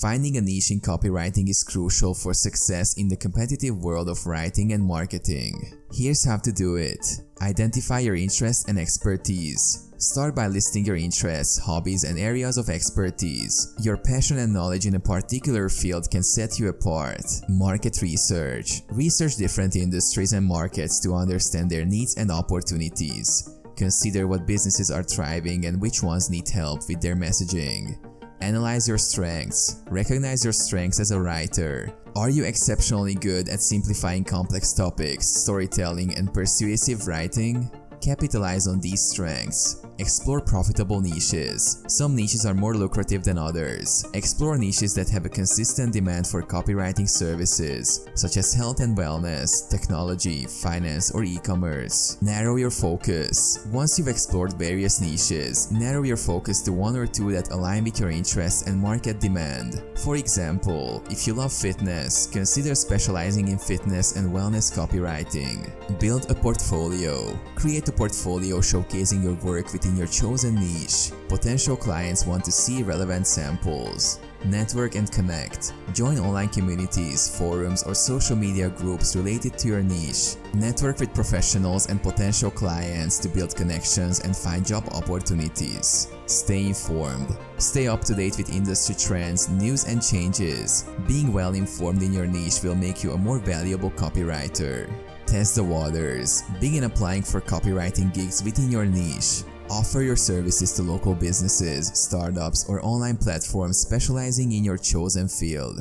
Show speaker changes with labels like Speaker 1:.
Speaker 1: Finding a niche in copywriting is crucial for success in the competitive world of writing and marketing. Here's how to do it. Identify your interests and expertise. Start by listing your interests, hobbies, and areas of expertise. Your passion and knowledge in a particular field can set you apart. Market research. Research different industries and markets to understand their needs and opportunities. Consider what businesses are thriving and which ones need help with their messaging. Analyze your strengths. Recognize your strengths as a writer. Are you exceptionally good at simplifying complex topics, storytelling, and persuasive writing? Capitalize on these strengths. Explore profitable niches. Some niches are more lucrative than others. Explore niches that have a consistent demand for copywriting services, such as health and wellness, technology, finance, or e-commerce. Narrow your focus. Once you've explored various niches, narrow your focus to one or two that align with your interests and market demand. For example, if you love fitness, consider specializing in fitness and wellness copywriting. Build a portfolio. Create a portfolio showcasing your work within your chosen niche. Potential clients want to see relevant samples. Network and connect. Join online communities, forums, or social media groups related to your niche. Network with professionals and potential clients to build connections and find job opportunities. Stay informed. Stay up to date with industry trends, news, and changes. Being well informed in your niche will make you a more valuable copywriter. Test the waters. Begin applying for copywriting gigs within your niche. Offer your services to local businesses, startups, or online platforms specializing in your chosen field.